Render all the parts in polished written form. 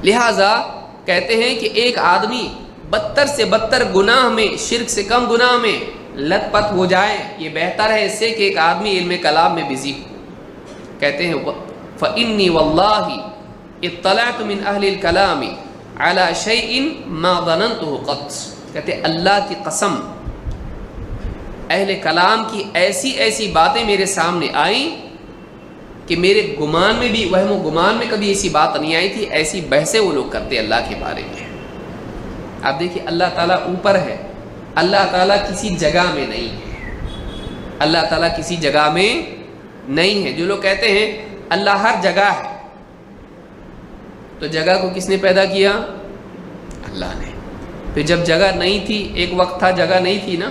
لہٰذا کہتے ہیں کہ ایک آدمی بدتر سے بدتر گناہ میں، شرک سے کم گناہ میں لت پت ہو جائے، یہ بہتر ہے اس سے کہ ایک آدمی علم کلام میں بزی ہو۔ کہتے ہیں فَإِنِّي وَاللَّهِ اطَّلَعْتُ مِنْ أَهْلِ الْكَلَامِ عَلَى شَيْءٍ مَا ظَنَنْتُهُ قَطْ، کہتے ہیں اللہ کی قسم، اہل کلام کی ایسی ایسی باتیں میرے سامنے آئیں کہ میرے گمان میں بھی، وہم و گمان میں کبھی ایسی بات نہیں آئی تھی، ایسی بحثیں وہ لوگ کرتے اللہ کے بارے میں۔ آپ دیکھیے اللہ تعالیٰ اوپر ہے، اللہ تعالیٰ کسی جگہ میں نہیں ہے، اللہ تعالیٰ کسی جگہ میں نہیں ہے۔ جو لوگ کہتے ہیں اللہ ہر جگہ ہے، تو جگہ کو کس نے پیدا کیا؟ اللہ نے۔ پھر جب جگہ نہیں تھی، ایک وقت تھا جگہ نہیں تھی نا،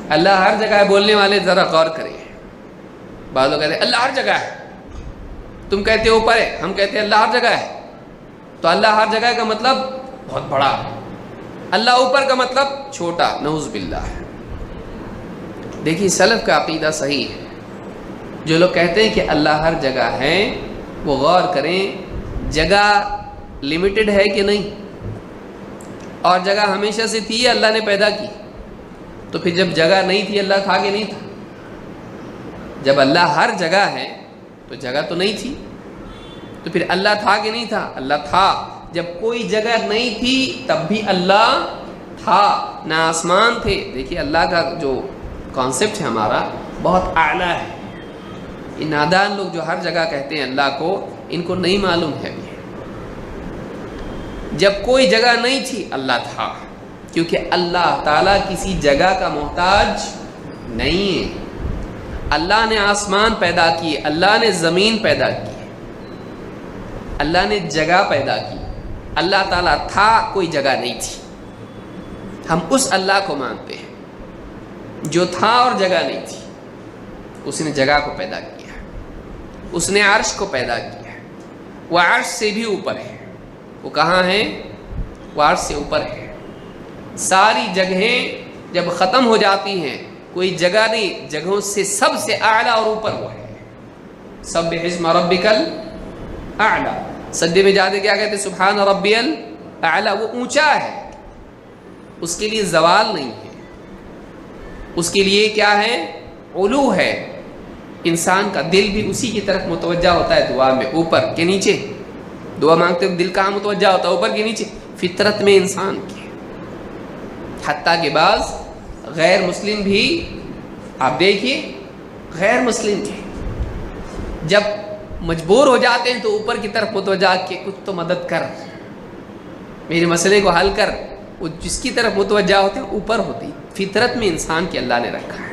اللہ ہر جگہ ہے بولنے والے ذرا غور کریں۔ بعض لوگ کہتے ہیں اللہ ہر جگہ ہے، تم کہتے ہو اوپر ہے، ہم کہتے ہیں اللہ ہر جگہ ہے، تو اللہ ہر جگہ کا مطلب بہت بڑا ہے، اللہ اوپر کا مطلب چھوٹا، نعوذ باللہ ہے۔ دیکھیے سلف کا عقیدہ صحیح ہے۔ جو لوگ کہتے ہیں کہ اللہ ہر جگہ ہے، وہ غور کریں جگہ لمیٹڈ ہے کہ نہیں، اور جگہ ہمیشہ سے تھی اللہ نے پیدا کی، تو پھر جب جگہ نہیں تھی اللہ تھا کہ نہیں تھا؟ جب اللہ ہر جگہ ہے تو جگہ تو نہیں تھی، تو پھر اللہ تھا کہ نہیں تھا؟ اللہ تھا۔ جب کوئی جگہ نہیں تھی تب بھی اللہ تھا، نہ آسمان تھے۔ دیکھیے اللہ کا جو کانسیپٹ ہے ہمارا بہت اعلیٰ ہے۔ یہ نادان لوگ جو ہر جگہ کہتے ہیں اللہ کو، ان کو نہیں معلوم ہے بھی۔ جب کوئی جگہ نہیں تھی اللہ تھا، کیونکہ اللہ تعالیٰ کسی جگہ کا محتاج نہیں ہے۔ اللہ نے آسمان پیدا کیے، اللہ نے زمین پیدا کی، اللہ نے جگہ پیدا کی، اللہ تعالیٰ تھا، کوئی جگہ نہیں تھی۔ ہم اس اللہ کو مانتے ہیں جو تھا اور جگہ نہیں تھی، اس نے جگہ کو پیدا کیا، اس نے عرش کو پیدا کیا، وہ عرش سے بھی اوپر ہے۔ وہ کہاں ہے؟ وہ عرش سے اوپر ہے۔ ساری جگہیں جب ختم ہو جاتی ہیں، کوئی جگہ نہیں، جگہوں سے سب سے اعلیٰ اور اوپر وہ ہے۔ سبح اسم ربک الاعلیٰ، سجدے میں جاتے کیا کہتے؟ سبحان ربی الاعلیٰ۔ وہ اونچا ہے، اس کے لیے زوال نہیں ہے، اس کے لیے کیا ہے؟ علو ہے۔ انسان کا دل بھی اسی کی طرف متوجہ ہوتا ہے دعا میں، اوپر کے نیچے۔ دعا مانگتے دل کہاں متوجہ ہوتا ہے؟ اوپر کے نیچے، فطرت میں انسان کی۔ حتیٰ کہ بعض غیر مسلم بھی، آپ دیکھیے غیر مسلم کے جب مجبور ہو جاتے ہیں تو اوپر کی طرف متوجہ کہ کچھ تو مدد کر، میرے مسئلے کو حل کر۔ وہ جس کی طرف متوجہ ہوتے ہیں اوپر ہوتی، فطرت میں انسان کی اللہ نے رکھا ہے۔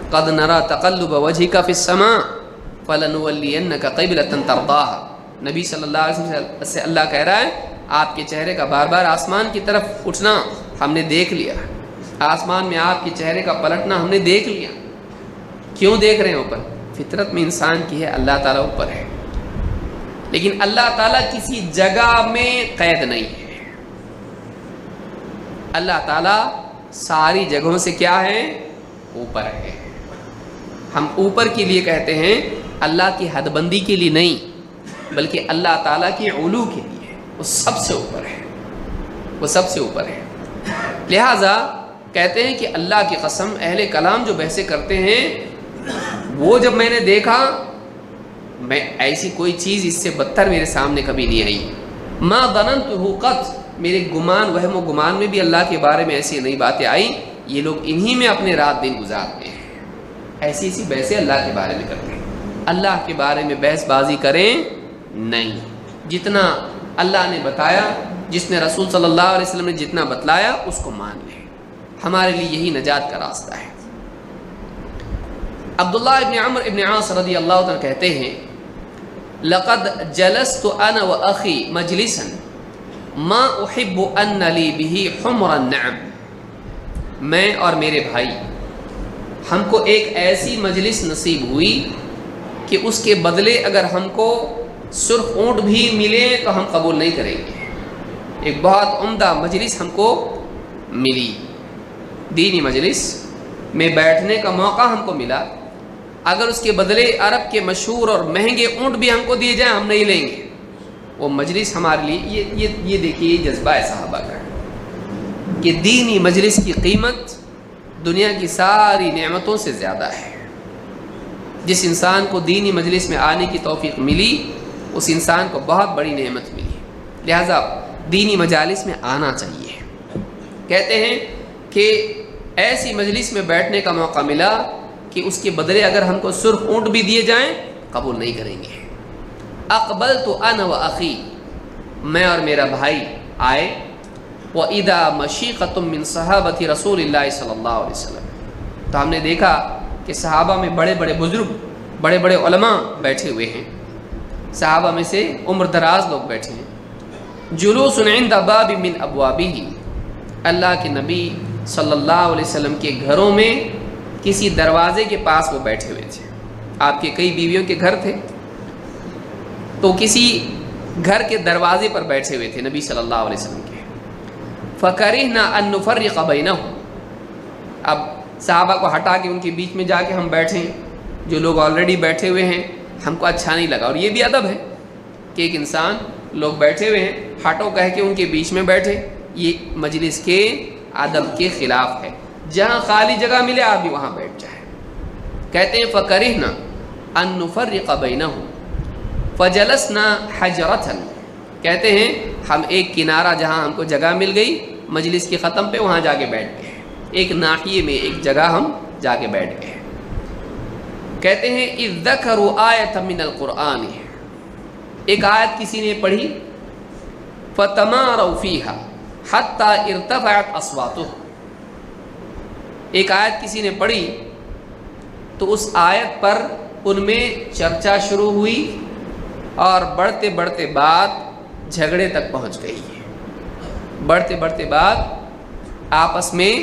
قد نرى تقلب وجهك في السماء فلنولينك قبلة ترضاها۔ نبی صلی اللہ علیہ وسلم سے اللہ کہہ رہا ہے آپ کے چہرے کا بار بار آسمان کی طرف اٹھنا ہم نے دیکھ لیا، آسمان میں آپ کے چہرے کا پلٹنا ہم نے دیکھ لیا۔ کیوں دیکھ رہے ہیں اوپر؟ فطرت میں انسان کی ہے اللہ تعالیٰ اوپر ہے، لیکن اللہ تعالیٰ کسی جگہ میں قید نہیں ہے۔ اللہ تعالیٰ ساری جگہوں سے کیا ہے؟ اوپر ہے۔ ہم اوپر کے لیے کہتے ہیں، اللہ کی حد بندی کے لیے نہیں، بلکہ اللہ تعالیٰ کی علو کے لیے۔ وہ سب سے اوپر ہے، وہ سب سے اوپر ہے۔ لہٰذا کہتے ہیں کہ اللہ کی قسم اہل کلام جو بحثیں کرتے ہیں، وہ جب میں نے دیکھا، میں ایسی کوئی چیز اس سے بدتر میرے سامنے کبھی نہیں آئی۔ ما ظننتہ قط، میرے گمان، وہم و گمان میں بھی اللہ کے بارے میں ایسی نئی باتیں آئیں۔ یہ لوگ انہی میں اپنے رات دن گزارتے ہیں، ایسی ایسی بحثیں اللہ کے بارے میں کرتے ہیں۔ اللہ کے بارے میں بحث بازی کریں نہیں، جتنا اللہ نے بتایا، جس نے رسول صلی اللہ علیہ وسلم نے جتنا بتلایا اس کو مان لیں، ہمارے لیے یہی نجات کا راستہ ہے۔ عبداللہ ابن عمر ابن عاص رضی اللہ عنہ کہتے ہیں، لقد جلست انا واخی مجلسا ما احب ان لی به حمر النعم، میں اور میرے بھائی ہم کو ایک ایسی مجلس نصیب ہوئی کہ اس کے بدلے اگر ہم کو سرخ اونٹ بھی ملے تو ہم قبول نہیں کریں گے۔ ایک بہت عمدہ مجلس ہم کو ملی، دینی مجلس میں بیٹھنے کا موقع ہم کو ملا، اگر اس کے بدلے عرب کے مشہور اور مہنگے اونٹ بھی ہم کو دیے جائیں ہم نہیں لیں گے۔ وہ مجلس ہمارے لیے یہ دیکھیے جذبہ ہے صحابہ کا کہ دینی مجلس کی قیمت دنیا کی ساری نعمتوں سے زیادہ ہے۔ جس انسان کو دینی مجلس میں آنے کی توفیق ملی اس انسان کو بہت بڑی نعمت ملی، لہذا دینی مجالس میں آنا چاہیے۔ کہتے ہیں کہ ایسی مجلس میں بیٹھنے کا موقع ملا کہ اس کے بدلے اگر ہم کو سرخ اونٹ بھی دیے جائیں قبول نہیں کریں گے۔ اقبلت انا و اخی، میں اور میرا بھائی آئے، وَإِذَا مَشِيقَةٌ مِّن صَحَابَةِ رسول اللہ صلی اللہ علیہ وسلم، تو ہم نے دیکھا کہ صحابہ میں بڑے بڑے بزرگ، بڑے بڑے علماء بیٹھے ہوئے ہیں، صحابہ میں سے عمر دراز لوگ بیٹھے ہیں۔ جلوس عند باب من ابوابہ، اللہ کے نبی صلی اللہ علیہ وسلم کے گھروں میں کسی دروازے کے پاس وہ بیٹھے ہوئے تھے۔ آپ کے کئی بیویوں کے گھر تھے، تو کسی گھر کے دروازے پر بیٹھے ہوئے تھے نبی صلی اللہ علیہ وسلم کے۔ فَكَرِهْنَا أَن نُفَرِّقَ بَيْنَهُمْ، اب صحابہ کو ہٹا کے ان کے بیچ میں جا کے ہم بیٹھیں، جو لوگ آلریڈی بیٹھے ہوئے ہیں ہم کو اچھا نہیں لگا، اور یہ بھی ادب ہے کہ ایک انسان لوگ بیٹھے ہوئے ہیں ہٹو کہہ کے ان کے بیچ میں بیٹھے، یہ مجلس کے ادب کے خلاف ہے۔ جہاں خالی جگہ ملے آپ بھی وہاں بیٹھ جائیں۔ کہتے ہیں فَكَرِهْنَا أَن نُفَرِّقَ بَيْنَهُمْ فَجَلَسْنَا حَجْرَةً، کہتے ہیں ہم ایک کنارہ جہاں ہم کو جگہ مل گئی مجلس کے ختم پہ وہاں جا کے بیٹھ گئے، ایک ناحیے میں ایک جگہ ہم جا کے بیٹھ گئے۔ کہتے ہیں اذ ذکروا آیۃ من القرآن، ایک آیت کسی نے پڑھی، فتماروا فیہا حتی ارتفعت اصواتهم، ایک آیت کسی نے پڑھی تو اس آیت پر ان میں چرچا شروع ہوئی اور بڑھتے بڑھتے بات جھگڑے تک پہنچ گئی، بڑھتے بڑھتے بات آپس میں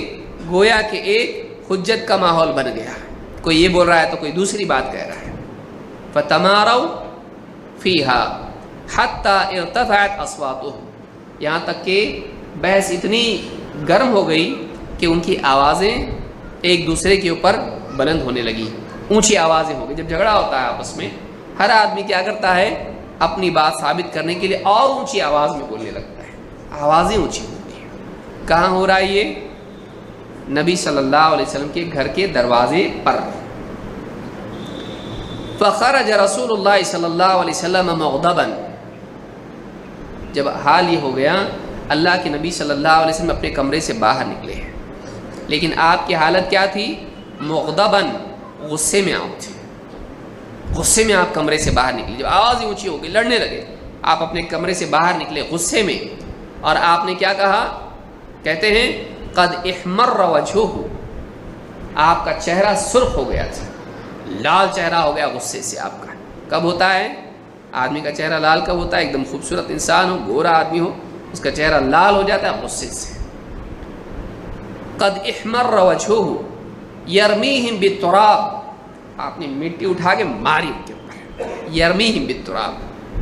گویا کہ ایک حجت کا ماحول بن گیا، کوئی یہ بول رہا ہے تو کوئی دوسری بات کہہ رہا ہے۔ فتماروا فیہا حتی ارتفعت اصواتهم، یہاں تک کہ بحث اتنی گرم ہو گئی کہ ان کی آوازیں ایک دوسرے کے اوپر بلند ہونے لگی، اونچی آوازیں ہو گئی۔ جب جھگڑا ہوتا ہے آپس میں ہر آدمی کیا کرتا ہے اپنی بات ثابت کرنے کے لیے اور اونچی آواز میں بولنے لگتا ہے، آوازیں اونچی ہوتی ہیں۔ کہاں ہو رہا ہے یہ؟ نبی صلی اللہ علیہ وسلم کے گھر کے دروازے پر۔ فخرج رسول اللہ صلی اللہ علیہ وسلم مغضبا، جب حال یہ ہو گیا اللہ کے نبی صلی اللہ علیہ وسلم اپنے کمرے سے باہر نکلے ہیں، لیکن آپ کی حالت کیا تھی؟ مغضبا، غصے میں آپ تھے، غصے میں آپ کمرے سے باہر نکلے۔ جب آواز اونچی ہو گئی لڑنے لگے، آپ اپنے کمرے سے باہر نکلے غصے میں، اور آپ نے کیا کہا؟ کہتے ہیں قد احمر وجهه، آپ کا چہرہ سرخ ہو گیا تھا، لال چہرہ ہو گیا غصے سے آپ کا۔ کب ہوتا ہے آدمی کا چہرہ لال؟ کب ہوتا ہے؟ ایک دم خوبصورت انسان ہو، گورا آدمی ہو، اس کا چہرہ لال ہو جاتا ہے غصے سے۔ قد احمر وجهه یرمیہم بالتراب، آپ نے مٹی اٹھا کے ماری ان کے اوپر، یرمیہم بالتراب،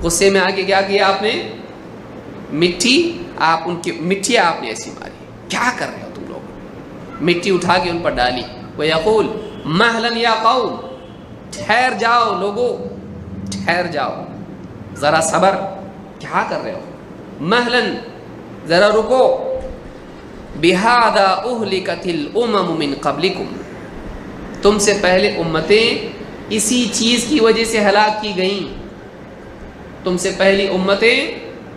غصے میں آ کے کیا کیا آپ نے؟ مٹی آپ نے ایسی ماری۔ کیا کر رہے ہو تم لوگ؟ مٹی اٹھا کے ان پر ڈالی۔ وَيَقُولُ مَهْلًا يَا قَوْمِ، ٹھہر جاؤ لوگو، ٹھہر جاؤ، ذرا صبر، کیا کر رہے ہو؟ مَهْلًا، ذرا رکو۔ بِهَذَا أُهْلِكَتِ الْأُمَمُ مِنْ قَبْلِكُمْ، تم سے پہلے امتیں اسی چیز کی وجہ سے ہلاک کی گئیں، تم سے پہلی امتیں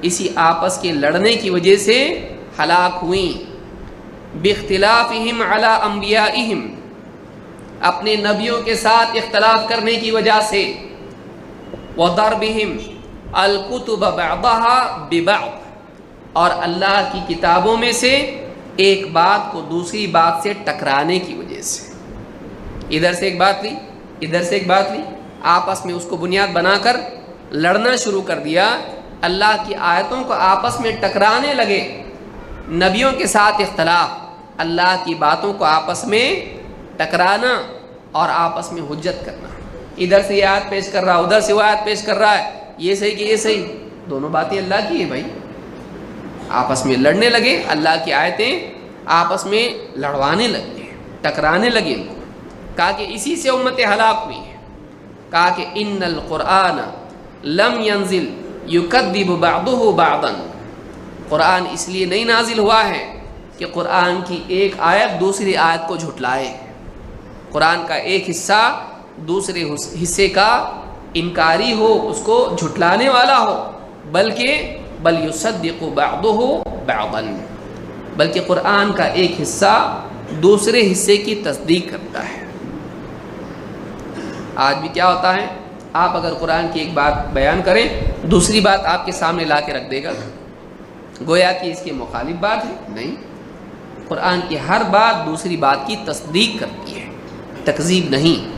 اسی آپس کے لڑنے کی وجہ سے ہلاک ہوئیں۔ باختلافہم علی انبیائہم، اپنے نبیوں کے ساتھ اختلاف کرنے کی وجہ سے، وضربہم الکتب بعضها ببعض، اور اللہ کی کتابوں میں سے ایک بات کو دوسری بات سے ٹکرانے کی وجہ سے، ادھر سے ایک بات لی ادھر سے ایک بات لی، آپس میں اس کو بنیاد بنا کر لڑنا شروع کر دیا، اللہ کی آیتوں کو آپس میں ٹکرانے لگے، نبیوں کے ساتھ اختلاف، اللہ کی باتوں کو آپس میں ٹکرانا اور آپس میں حجت کرنا، ادھر سے یہ آیت پیش کر رہا ہے ادھر سے وہ آیت پیش کر رہا ہے، یہ صحیح کہ یہ صحیح، دونوں باتیں اللہ کی ہے بھائی، آپس میں لڑنے لگے، اللہ کی آیتیں آپس میں لڑوانے لگے، ٹکرانے لگے ان کو۔ کہا کہ اسی سے امتیں ہلاک ہوئی ہیں، کہا کہ ان القرآن لم ينزل یکذب بعضہ بعضا، قرآن اس لیے نہیں نازل ہوا ہے کہ قرآن کی ایک آیت دوسری آیت کو جھٹلائے، قرآن کا ایک حصہ دوسرے حصے کا انکاری ہو، اس کو جھٹلانے والا ہو، بلکہ بل یصدق بعضہ بعضا، بلکہ قرآن کا ایک حصہ دوسرے حصے کی تصدیق کرتا ہے۔ آج بھی کیا ہوتا ہے، آپ اگر قرآن کی ایک بات بیان کریں، دوسری بات آپ کے سامنے لا کے رکھ دے گا، گویا کہ اس کی مخالف بات ہے۔ نہیں، قرآن کی ہر بات دوسری بات کی تصدیق کرتی ہے، تکذیب نہیں۔